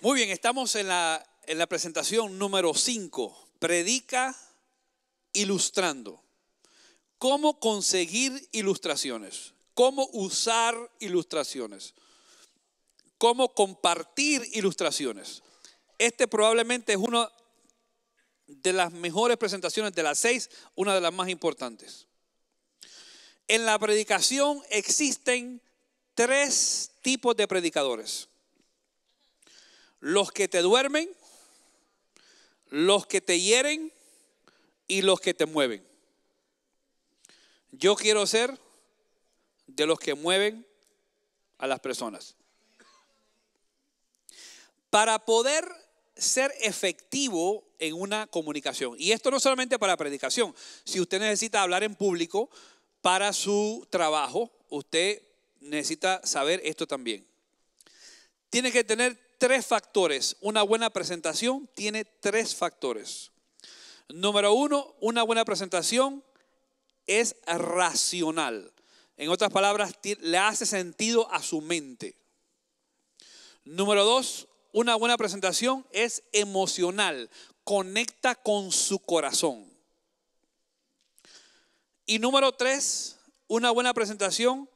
Muy bien, estamos en la presentación número 5. Predica ilustrando. ¿Cómo conseguir ilustraciones? ¿Cómo usar ilustraciones? ¿Cómo compartir ilustraciones? Este probablemente es una de las mejores presentaciones de las 6, una de las más importantes. En la predicación existen 3 tipos de predicadores. Los que te duermen, los que te hieren y los que te mueven. Yo quiero ser de los que mueven a las personas. Para poder ser efectivo en una comunicación, y esto no solamente para predicación, si usted necesita hablar en público para su trabajo, usted necesita saber esto también. Tiene que tener 3 factores. Una buena presentación tiene 3 factores. Número 1, una buena presentación es racional. En otras palabras, le hace sentido a su mente. Número 2, una buena presentación es emocional. Conecta con su corazón. Y número 3, una buena presentación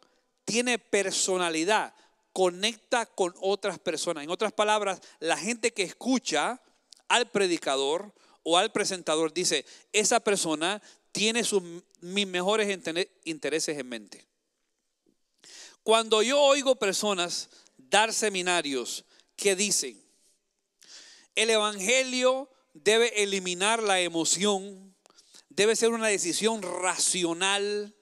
tiene personalidad. Conecta con otras personas. En otras palabras, la gente que escucha al predicador o al presentador dice, esa persona tiene mis mejores intereses en mente. Cuando yo oigo personas dar seminarios que dicen, el evangelio debe eliminar la emoción, debe ser una decisión racional,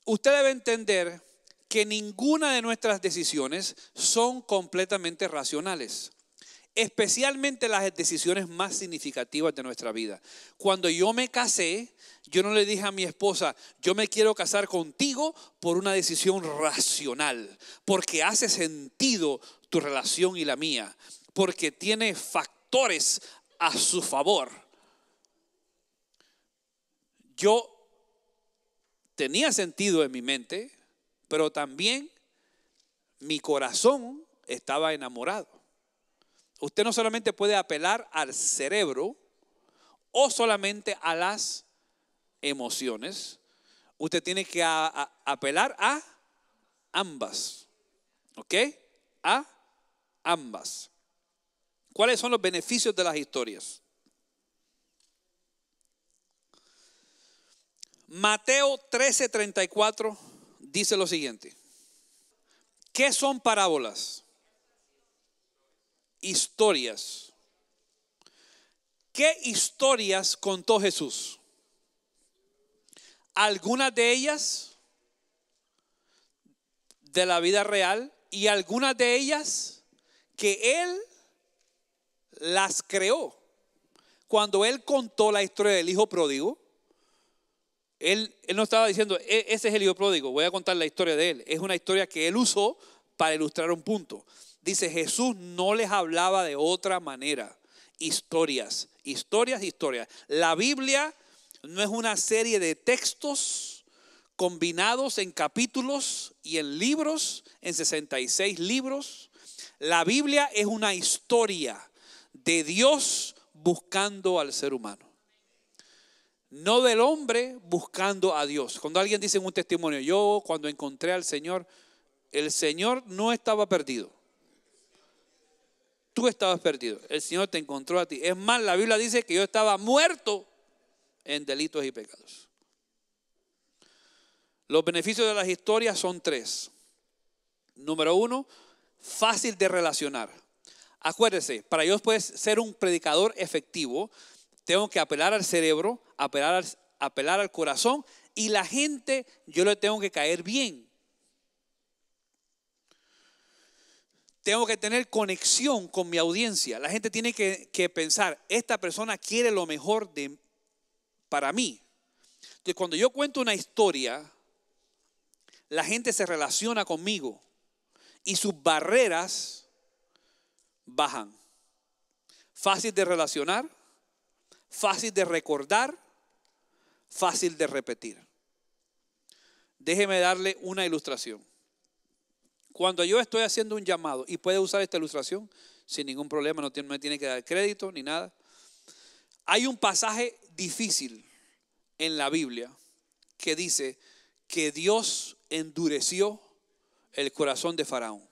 usted debe entender que ninguna de nuestras decisiones son completamente racionales, especialmente las decisiones más significativas de nuestra vida. Cuando yo me casé, yo no le dije a mi esposa, yo me quiero casar contigo por una decisión racional, porque hace sentido tu relación y la mía, porque tiene factores a su favor. Yo tenía sentido en mi mente, pero también mi corazón estaba enamorado. Usted no solamente puede apelar al cerebro o solamente a las emociones. Usted tiene que apelar a ambas. ¿Ok? A ambas. ¿Cuáles son los beneficios de las historias? Mateo 13:34 dice lo siguiente. ¿Qué son parábolas? Historias. ¿Qué historias contó Jesús? Algunas de ellas de la vida real y algunas de ellas que Él las creó. Cuando Él contó la historia del hijo pródigo, Él no estaba diciendo, ese es el hijo pródigo, voy a contar la historia de él. Es una historia que Él usó para ilustrar un punto. Dice, Jesús no les hablaba de otra manera. Historias, historias, historias. La Biblia no es una serie de textos combinados en capítulos y en libros, en 66 libros. La Biblia es una historia de Dios buscando al ser humano. No del hombre buscando a Dios. Cuando alguien dice en un testimonio, yo cuando encontré al Señor, el Señor no estaba perdido. Tú estabas perdido. El Señor te encontró a ti. Es más, la Biblia dice que yo estaba muerto en delitos y pecados. Los beneficios de las historias son 3. Número 1, fácil de relacionar. Acuérdese, para yo poder ser un predicador efectivo, tengo que apelar al cerebro, apelar al corazón, y la gente yo le tengo que caer bien. Tengo que tener conexión con mi audiencia. La gente tiene que pensar, esta persona quiere lo mejor para mí. Entonces, cuando yo cuento una historia, la gente se relaciona conmigo y sus barreras bajan. fácil de relacionar, fácil de recordar, fácil de repetir. Déjeme darle una ilustración. Cuando yo estoy haciendo un llamado, y puede usar esta ilustración sin ningún problema, no me tiene que dar crédito ni nada. Hay un pasaje difícil en la Biblia que dice que Dios endureció el corazón de Faraón.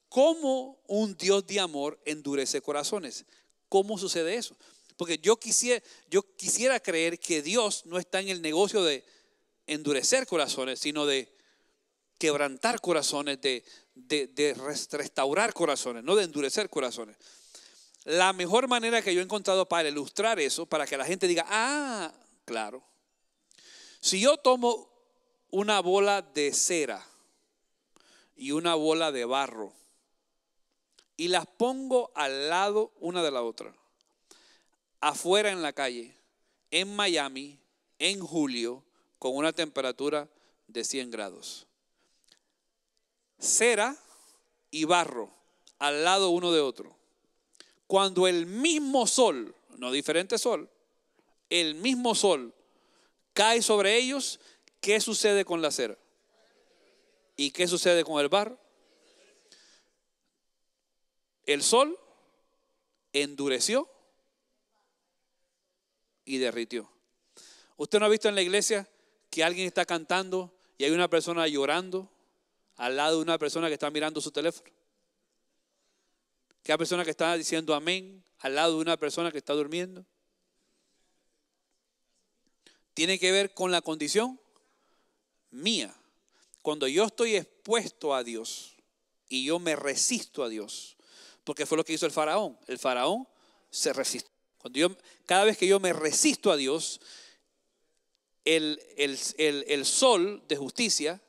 ¿Cómo un Dios de amor endurece corazones? ¿Cómo sucede eso? Porque yo quisiera creer que Dios no está en el negocio de endurecer corazones, sino de quebrantar corazones, de restaurar corazones, no de endurecer corazones. La mejor manera que yo he encontrado para ilustrar eso, para que la gente diga, ah, claro. Si yo tomo una bola de cera y una bola de barro y las pongo al lado una de la otra, afuera en la calle, en Miami, en julio, con una temperatura de 100 grados. Cera y barro al lado uno de otro. Cuando el mismo sol, no diferente sol, el mismo sol cae sobre ellos, ¿qué sucede con la cera? ¿Y qué sucede con el barro? El sol endureció y derritió. ¿Usted no ha visto en la iglesia que alguien está cantando y hay una persona llorando al lado de una persona que está mirando su teléfono? Que hay persona que está diciendo amén al lado de una persona que está durmiendo. Tiene que ver con la condición mía. Cuando yo estoy expuesto a Dios y yo me resisto a Dios, porque fue lo que hizo el faraón. El faraón se resistió. Cada vez que yo me resisto a Dios, el sol de justicia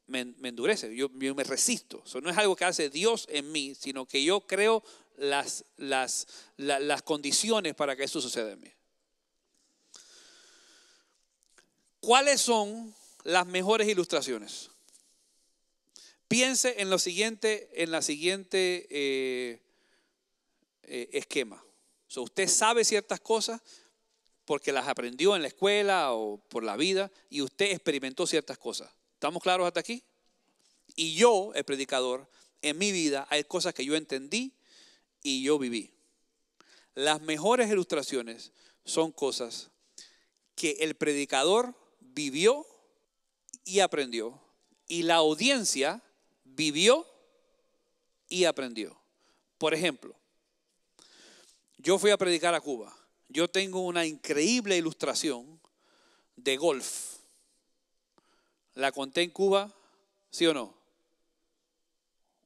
me endurece. Yo me resisto. Eso no es algo que hace Dios en mí, sino que yo creo las condiciones para que eso suceda en mí. ¿Cuáles son las mejores ilustraciones? Piense en la siguiente esquema. Usted sabe ciertas cosas porque las aprendió en la escuela o por la vida y usted experimentó ciertas cosas. ¿Estamos claros hasta aquí? Y yo, el predicador, en mi vida hay cosas que yo entendí y yo viví. Las mejores ilustraciones son cosas que el predicador vivió y aprendió, y la audiencia vivió y aprendió. Por ejemplo, yo fui a predicar a Cuba. Yo tengo una increíble ilustración de golf. ¿La conté en Cuba? ¿Sí o no?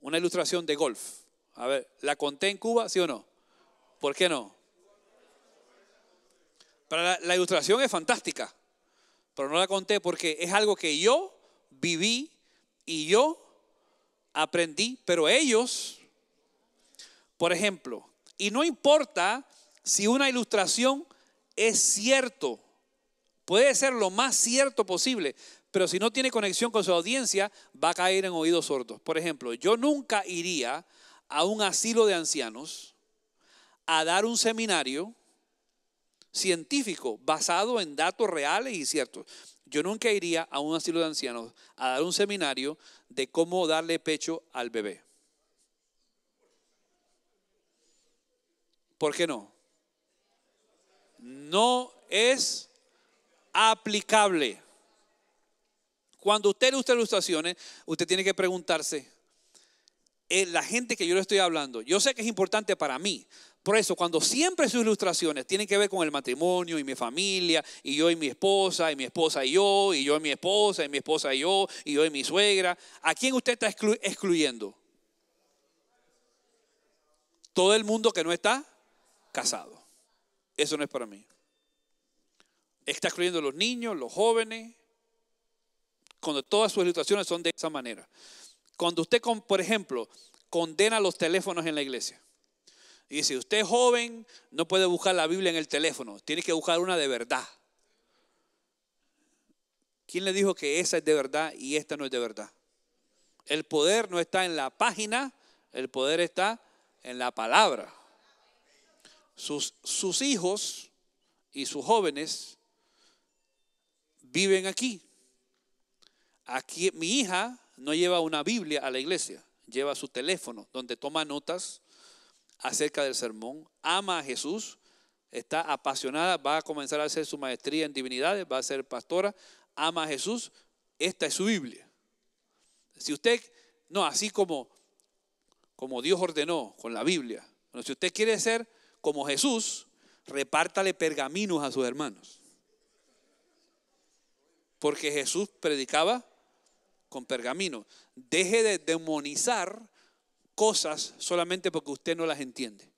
Una ilustración de golf. A ver, ¿la conté en Cuba? ¿Sí o no? ¿Por qué no? Pero la ilustración es fantástica. Pero no la conté porque es algo que yo viví y yo aprendí. Pero ellos, por ejemplo, y no importa si una ilustración es cierto, puede ser lo más cierto posible, pero si no tiene conexión con su audiencia, va a caer en oídos sordos. Por ejemplo, yo nunca iría a un asilo de ancianos a dar un seminario científico basado en datos reales y ciertos. Yo nunca iría a un asilo de ancianos a dar un seminario de cómo darle pecho al bebé. ¿Por qué no? No es aplicable. Cuando usted ilustra ilustraciones, usted tiene que preguntarse, la gente que yo le estoy hablando, yo sé que es importante para mí. Por eso, cuando siempre sus ilustraciones tienen que ver con el matrimonio y mi familia, y yo y mi esposa, y mi esposa y yo y mi esposa, y mi esposa y yo y mi suegra, ¿a quién usted está excluyendo? Todo el mundo que no está casado. Eso no es para mí. Está excluyendo a los niños, los jóvenes, cuando todas sus ilustraciones son de esa manera. Cuando usted, por ejemplo, condena los teléfonos en la iglesia. Y dice, usted es joven, no puede buscar la Biblia en el teléfono, tiene que buscar una de verdad. ¿Quién le dijo que esa es de verdad y esta no es de verdad? El poder no está en la página, el poder está en la palabra. sus hijos y sus jóvenes viven aquí. Aquí mi hija no lleva una Biblia a la iglesia, lleva su teléfono donde toma notas acerca del sermón, ama a Jesús, está apasionada, va a comenzar a hacer su maestría en divinidades, va a ser pastora, ama a Jesús, esta es su Biblia. Si usted, no, así como Dios ordenó con la Biblia, bueno, si usted quiere ser como Jesús, repártale pergaminos a sus hermanos. Porque Jesús predicaba con pergaminos. Deje de demonizar cosas solamente porque usted no las entiende.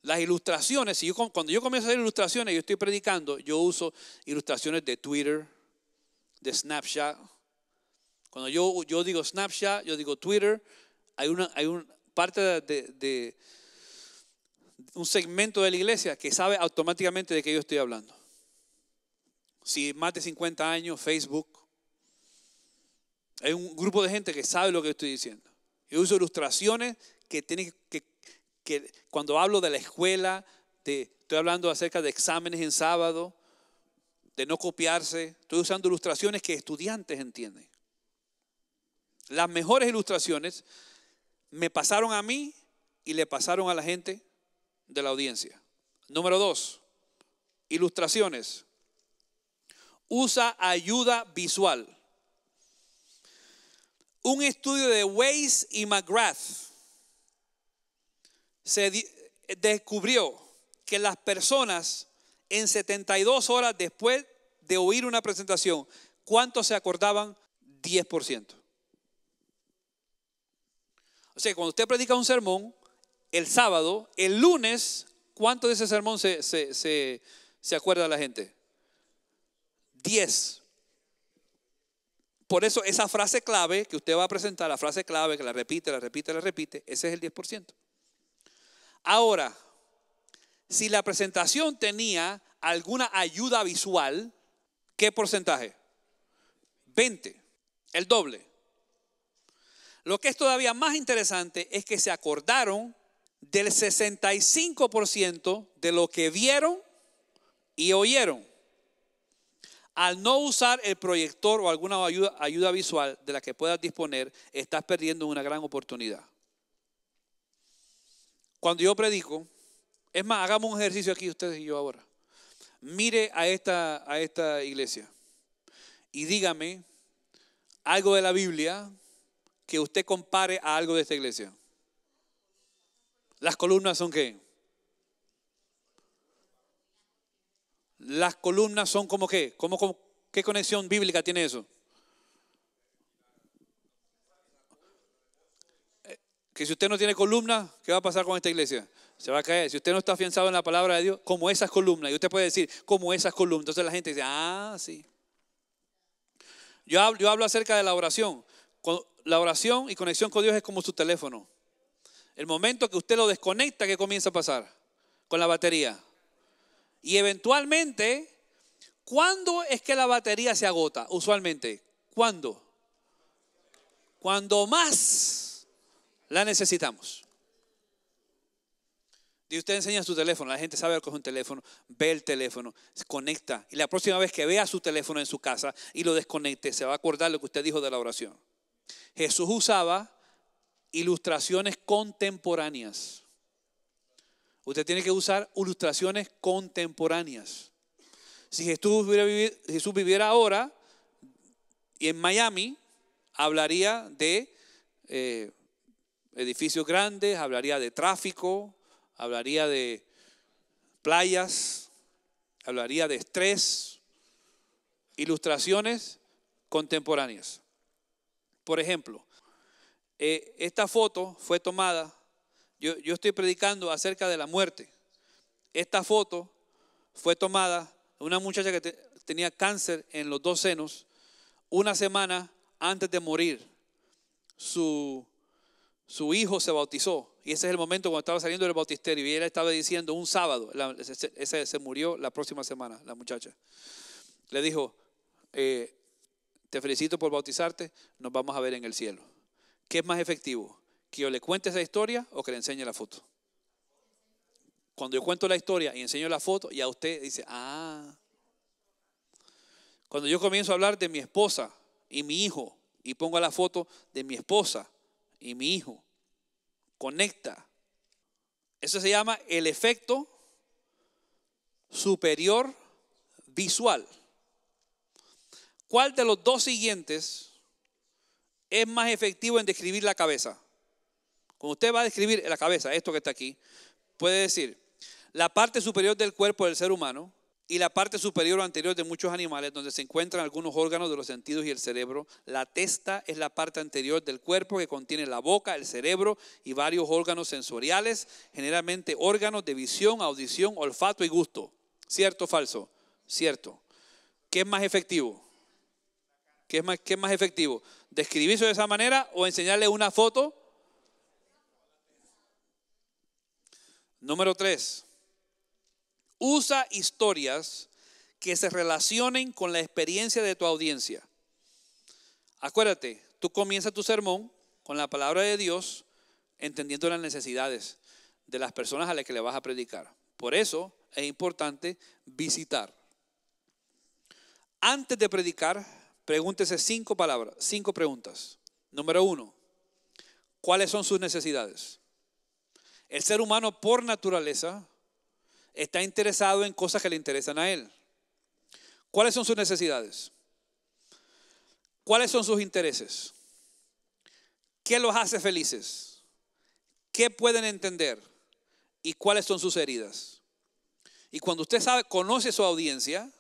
Las ilustraciones, cuando yo comienzo a hacer ilustraciones, yo estoy predicando, yo uso ilustraciones de Twitter, de Snapchat. Cuando yo digo Snapchat, yo digo Twitter, hay una parte de un segmento de la iglesia que sabe automáticamente de qué yo estoy hablando. Si más de 50 años, Facebook. Hay un grupo de gente que sabe lo que estoy diciendo. Yo uso ilustraciones que tienen que cuando hablo de la escuela, estoy hablando acerca de exámenes en sábado, de no copiarse. Estoy usando ilustraciones que estudiantes entienden. Las mejores ilustraciones me pasaron a mí y le pasaron a la gente de la audiencia. Número 2, ilustraciones. Usa ayuda visual. Un estudio de Weiss y McGrath se descubrió que las personas en 72 horas después de oír una presentación, ¿cuántos se acordaban? 10%. O sea, cuando usted predica un sermón, el sábado, el lunes, ¿cuánto de ese sermón se acuerda la gente? 10. Por eso esa frase clave que usted va a presentar, la frase clave que la repite, ese es el 10%. Ahora, si la presentación tenía alguna ayuda visual, ¿qué porcentaje? 20, el doble. Lo que es todavía más interesante es que se acordaron del 65% de lo que vieron y oyeron. Al no usar el proyector o alguna ayuda visual de la que puedas disponer, estás perdiendo una gran oportunidad. Cuando yo predico, es más, hagamos un ejercicio aquí ustedes y yo ahora. Mire a esta iglesia y dígame algo de la Biblia que usted compare a algo de esta iglesia. ¿Las columnas son qué? Las columnas son como qué. ¿Qué conexión bíblica tiene eso? Que si usted no tiene columna, ¿qué va a pasar con esta iglesia? Se va a caer. Si usted no está afianzado en la palabra de Dios, como esas columnas. Y usted puede decir, como esas columnas. Entonces la gente dice, sí. Yo hablo acerca de la oración. La oración y conexión con Dios es como su teléfono. El momento que usted lo desconecta, ¿qué comienza a pasar? Con la batería. Y eventualmente, ¿cuándo es que la batería se agota? Usualmente, ¿cuándo? Cuando más la necesitamos. Y usted enseña su teléfono, la gente sabe lo que es un teléfono, ve el teléfono, se conecta. Y la próxima vez que vea su teléfono en su casa y lo desconecte, se va a acordar lo que usted dijo de la oración. Jesús usaba ilustraciones contemporáneas. Usted tiene que usar ilustraciones contemporáneas. Si Jesús viviera ahora y en Miami, hablaría de edificios grandes, hablaría de tráfico, hablaría de playas, hablaría de estrés, ilustraciones contemporáneas. Por ejemplo, esta foto fue tomada, yo estoy predicando acerca de la muerte. Esta foto fue tomada de una muchacha que tenía cáncer en los 2 senos, una semana antes de morir. Su hijo se bautizó y ese es el momento cuando estaba saliendo del bautisterio y ella estaba diciendo un sábado, ese se murió la próxima semana, la muchacha. Le dijo, te felicito por bautizarte, nos vamos a ver en el cielo. ¿Qué es más efectivo? ¿Que yo le cuente esa historia o que le enseñe la foto? Cuando yo cuento la historia y enseño la foto, ya usted dice, ah. Cuando yo comienzo a hablar de mi esposa y mi hijo y pongo la foto de mi esposa y mi hijo, conecta. Eso se llama el efecto superior visual. ¿Cuál de los dos siguientes es más efectivo en describir la cabeza? Cuando usted va a describir la cabeza, esto que está aquí, puede decir la parte superior del cuerpo del ser humano y la parte superior o anterior de muchos animales, donde se encuentran algunos órganos de los sentidos y el cerebro. La testa es la parte anterior del cuerpo que contiene la boca, el cerebro y varios órganos sensoriales, generalmente órganos de visión, audición, olfato y gusto. ¿Cierto o falso? Cierto. ¿Qué es más efectivo? ¿Qué es más efectivo? ¿Describirse de esa manera o enseñarle una foto? Número 3. Usa historias que se relacionen con la experiencia de tu audiencia. Acuérdate, tú comienzas tu sermón con la palabra de Dios, entendiendo las necesidades de las personas a las que le vas a predicar. Por eso es importante visitar. Antes de predicar, pregúntese 5 preguntas. Número 1, ¿cuáles son sus necesidades? El ser humano por naturaleza está interesado en cosas que le interesan a él. ¿Cuáles son sus necesidades? ¿Cuáles son sus intereses? ¿Qué los hace felices? ¿Qué pueden entender? ¿Y cuáles son sus heridas? Y cuando usted conoce su audiencia,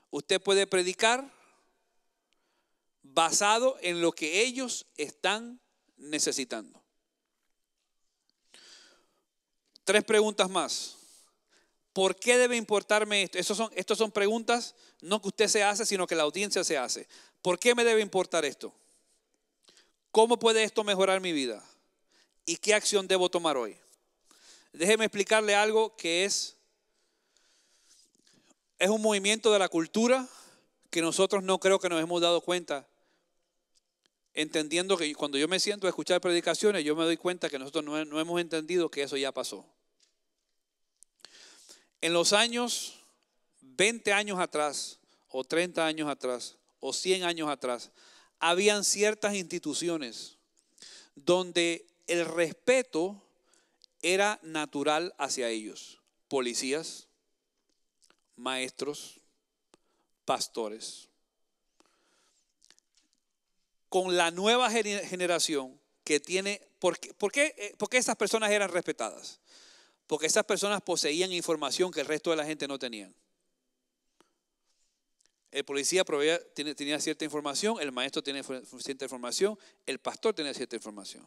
usted puede predicar basado en lo que ellos están necesitando. 3 preguntas más. ¿Por qué debe importarme esto? Estas son preguntas no que usted se hace, sino que la audiencia se hace. ¿Por qué me debe importar esto? ¿Cómo puede esto mejorar mi vida? ¿Y qué acción debo tomar hoy? Déjeme explicarle algo que es un movimiento de la cultura que nosotros no creo que nos hemos dado cuenta. Entendiendo que cuando yo me siento a escuchar predicaciones, yo me doy cuenta que nosotros no hemos entendido que eso ya pasó. En los años 20 años atrás, o 30 años atrás, o 100 años atrás, habían ciertas instituciones donde el respeto era natural hacia ellos. Policías, maestros, pastores. Con la nueva generación que tiene, ¿por qué esas personas eran respetadas? Porque esas personas poseían información que el resto de la gente no tenían. El policía tenía cierta información, el maestro tenía cierta información, el pastor tenía cierta información.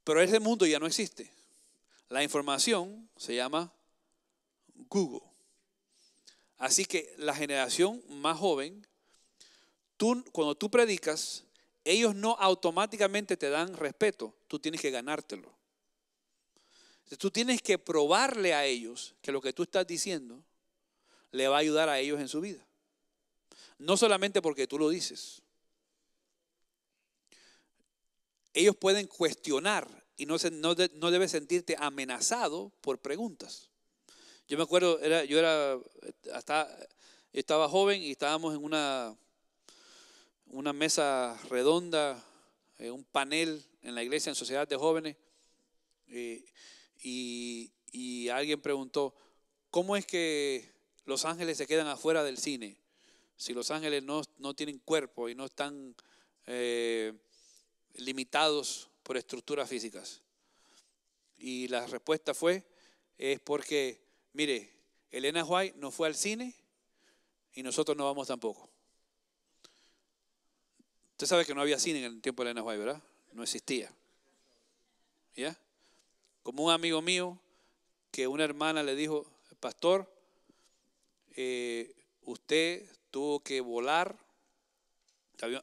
Pero ese mundo ya no existe. La información se llama Google. Así que la generación más joven, cuando tú predicas, ellos no automáticamente te dan respeto, tú tienes que ganártelo. Tú tienes que probarle a ellos que lo que tú estás diciendo le va a ayudar a ellos en su vida. No solamente porque tú lo dices. Ellos pueden cuestionar y no debes sentirte amenazado por preguntas. Yo me acuerdo, estaba joven y estábamos en una mesa redonda, un panel en la iglesia en Sociedad de Jóvenes. Y alguien preguntó, ¿cómo es que los ángeles se quedan afuera del cine? Si los ángeles no tienen cuerpo y no están limitados por estructuras físicas. Y la respuesta es porque, mire, Elena White no fue al cine y nosotros no vamos tampoco. Usted sabe que no había cine en el tiempo de Elena White, ¿verdad? No existía. ¿Ya? Como un amigo mío que una hermana le dijo, pastor, usted tuvo que volar,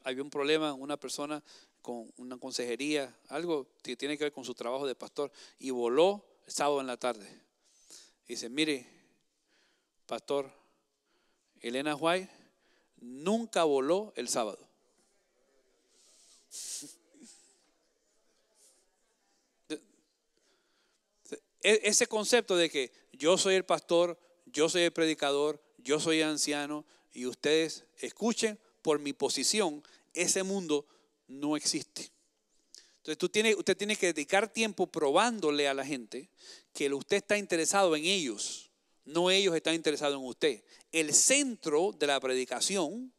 había un problema, una persona con una consejería, algo que tiene que ver con su trabajo de pastor, y voló el sábado en la tarde. Y dice, mire, pastor, Elena White nunca voló el sábado. ese concepto de que yo soy el pastor, yo soy el predicador, yo soy anciano y ustedes escuchen por mi posición, ese mundo no existe. Entonces usted tiene que dedicar tiempo probándole a la gente que usted está interesado en ellos, no ellos están interesados en usted. El centro de la predicación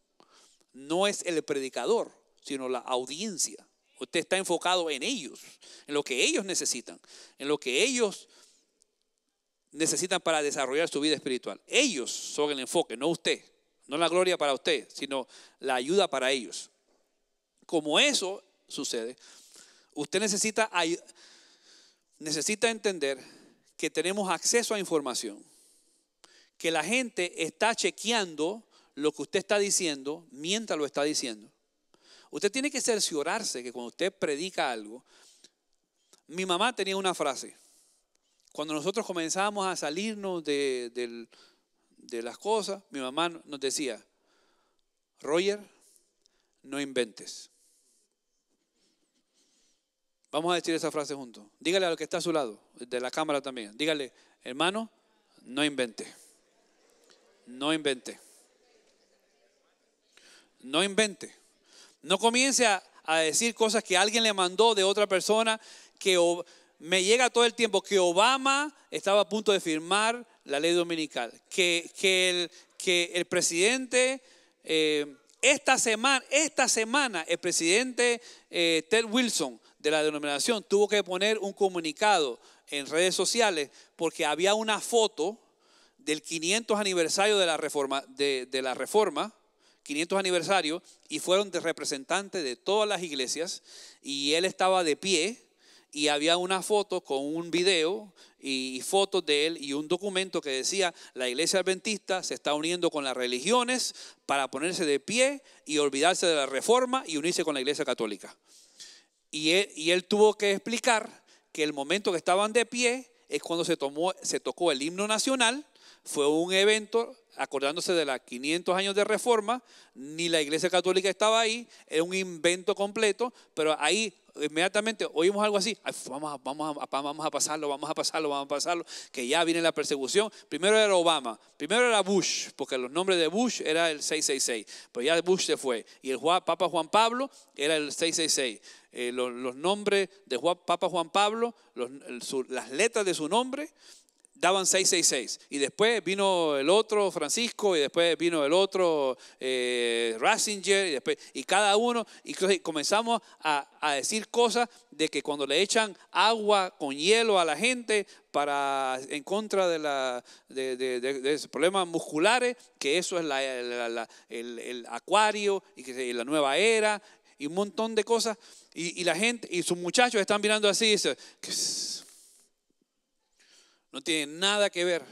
no es el predicador, sino la audiencia. Usted está enfocado en ellos, en lo que ellos necesitan, en lo que ellos necesitan para desarrollar su vida espiritual. Ellos son el enfoque, no usted. No la gloria para usted, sino la ayuda para ellos. Como eso sucede, usted necesita entender que tenemos acceso a información, que la gente está chequeando lo que usted está diciendo mientras lo está diciendo. Usted tiene que cerciorarse que cuando usted predica algo. Mi mamá tenía una frase. Cuando nosotros comenzábamos a salirnos de las cosas, mi mamá nos decía: Roger, no inventes. Vamos a decir esa frase juntos. Dígale a lo que está a su lado, de la cámara también. Dígale: hermano, no invente. No invente. No invente. No comience a decir cosas que alguien le mandó de otra persona. Que me llega todo el tiempo que Obama estaba a punto de firmar la ley dominical. Que el presidente, esta semana el presidente Ted Wilson de la denominación tuvo que poner un comunicado en redes sociales porque había una foto del 500 aniversario de la reforma, 500 aniversario, y fueron de representantes de todas las iglesias, y él estaba de pie, y había una foto con un video y fotos de él y un documento que decía: la iglesia adventista se está uniendo con las religiones para ponerse de pie y olvidarse de la reforma y unirse con la iglesia católica. Y él tuvo que explicar que el momento que estaban de pie es cuando se tocó el himno nacional. Fue un evento acordándose de los 500 años de reforma. Ni la iglesia católica estaba ahí, era un invento completo, pero ahí inmediatamente oímos algo así: vamos a pasarlo, que ya viene la persecución. Primero era Obama, primero era Bush, porque los nombres de Bush era el 666, pero ya Bush se fue, y el Papa Juan Pablo era el 666. Los nombres de Papa Juan Pablo, las letras de su nombre daban 666, y después vino el otro Francisco, y después vino el otro Ratzinger, y cada uno, y comenzamos a decir cosas de que cuando le echan agua con hielo a la gente en contra de problemas musculares, que eso es el acuario y la nueva era y un montón de cosas, y la gente y sus muchachos están mirando así y dicen: no tiene nada que ver.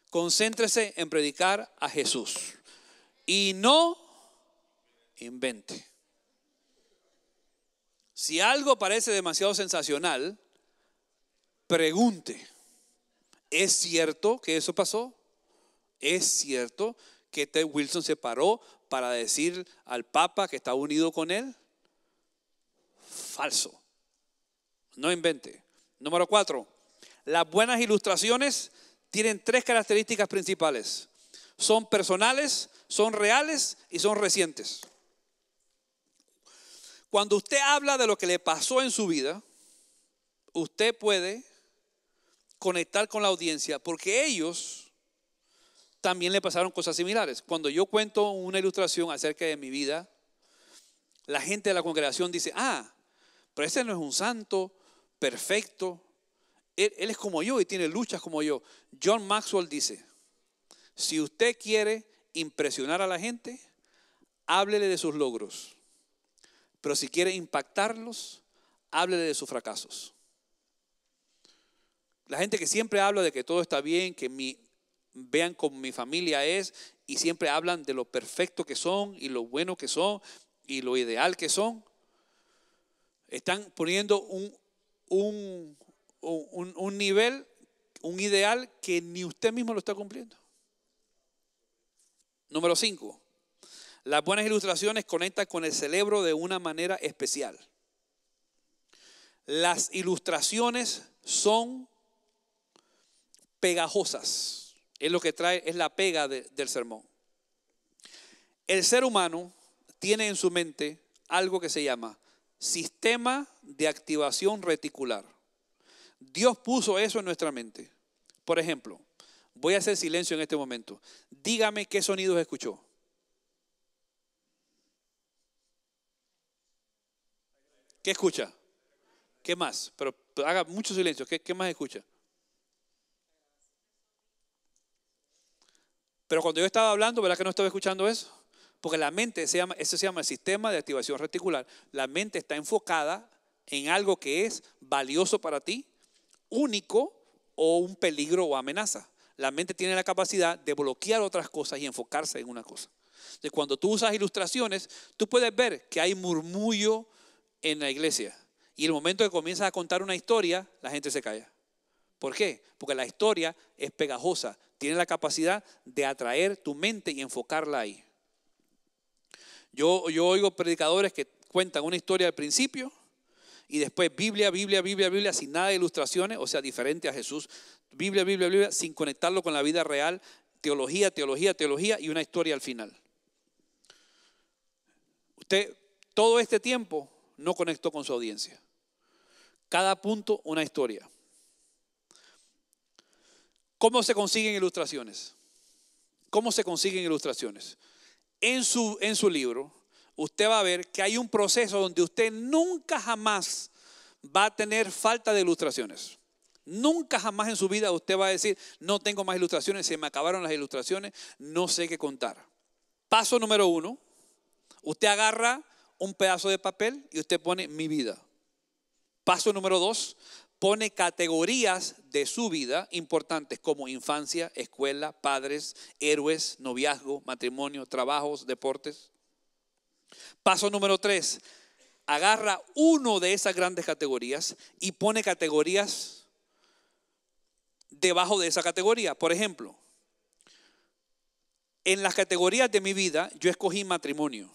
Concéntrese en predicar a Jesús y no invente. Si algo parece demasiado sensacional, pregunte: ¿es cierto que eso pasó? ¿Es cierto que Ted Wilson se paró para decir al Papa que estaba unido con él? Falso. No invente. Número 4. Las buenas ilustraciones tienen 3 características principales. Son personales, son reales y son recientes. Cuando usted habla de lo que le pasó en su vida, usted puede conectar con la audiencia porque ellos también le pasaron cosas similares. Cuando yo cuento una ilustración acerca de mi vida, la gente de la congregación dice: pero ese no es un santo perfecto. Él es como yo y tiene luchas como yo. John Maxwell dice: si usted quiere impresionar a la gente, háblele de sus logros. Pero si quiere impactarlos, háblele de sus fracasos. La gente que siempre habla de que todo está bien, que vean cómo mi familia es, y siempre hablan de lo perfecto que son y lo bueno que son y lo ideal que son, están poniendo un nivel, un ideal que ni usted mismo lo está cumpliendo. Número 5. Las buenas ilustraciones conectan con el cerebro de una manera especial. Las ilustraciones son pegajosas. Es lo que trae, es la pega del sermón. El ser humano tiene en su mente algo que se llama sistema de activación reticular. Dios puso eso en nuestra mente. Por ejemplo, voy a hacer silencio en este momento. Dígame qué sonidos escuchó. ¿Qué escucha? ¿Qué más? Pero haga mucho silencio. ¿Qué más escucha? Pero cuando yo estaba hablando, ¿verdad que no estaba escuchando eso? Porque la mente, eso se llama el sistema de activación reticular. La mente está enfocada en algo que es valioso para ti, único o un peligro o amenaza. La mente tiene la capacidad de bloquear otras cosas y enfocarse en una cosa. Entonces, cuando tú usas ilustraciones, tú puedes ver que hay murmullo en la iglesia. Y el momento que comienzas a contar una historia, la gente se calla. ¿Por qué? Porque la historia es pegajosa. Tiene la capacidad de atraer tu mente y enfocarla ahí. Yo oigo predicadores que cuentan una historia al principio y después Biblia, sin nada de ilustraciones, o sea, diferente a Jesús. Biblia, sin conectarlo con la vida real. Teología y una historia al final. Usted todo este tiempo no conectó con su audiencia. Cada punto una historia. ¿Cómo se consiguen ilustraciones? ¿Cómo se consiguen ilustraciones? En su libro, usted va a ver que hay un proceso donde usted nunca jamás va a tener falta de ilustraciones. Nunca jamás en su vida usted va a decir, no tengo más ilustraciones, se me acabaron las ilustraciones, no sé qué contar. Paso número 1, usted agarra un pedazo de papel y usted pone mi vida. Paso número 2, pone categorías de su vida importantes como infancia, escuela, padres, héroes, noviazgo, matrimonio, trabajos, deportes. Paso número 3, agarra uno de esas grandes categorías y pone categorías debajo de esa categoría. Por ejemplo, en las categorías de mi vida yo escogí matrimonio.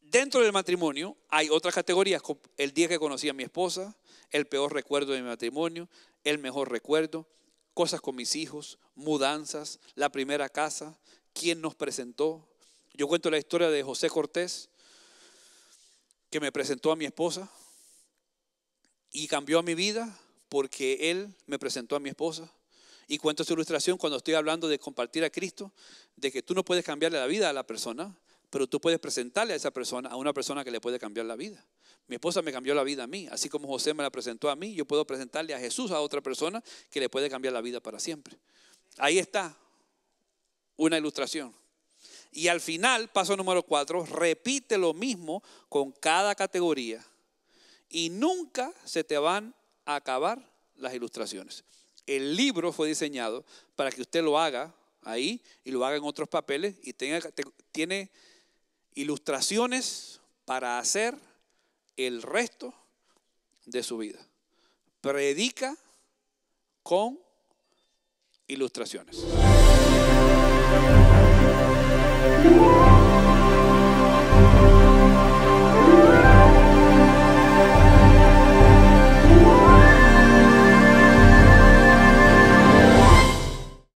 Dentro del matrimonio hay otras categorías, como el día que conocí a mi esposa, el peor recuerdo de mi matrimonio, el mejor recuerdo, cosas con mis hijos, mudanzas, la primera casa, quién nos presentó. Yo cuento la historia de José Cortés, que me presentó a mi esposa y cambió a mi vida porque él me presentó a mi esposa. Y cuento esta ilustración cuando estoy hablando de compartir a Cristo, de que tú no puedes cambiarle la vida a la persona, pero tú puedes presentarle a esa persona, a una persona que le puede cambiar la vida. Mi esposa me cambió la vida a mí, así como José me la presentó a mí, yo puedo presentarle a Jesús a otra persona que le puede cambiar la vida para siempre. Ahí está una ilustración. Y al final, paso número 4, repite lo mismo con cada categoría. Y nunca se te van a acabar las ilustraciones. El libro fue diseñado para que usted lo haga ahí y lo haga en otros papeles y tiene ilustraciones para hacer el resto de su vida. Predica con ilustraciones.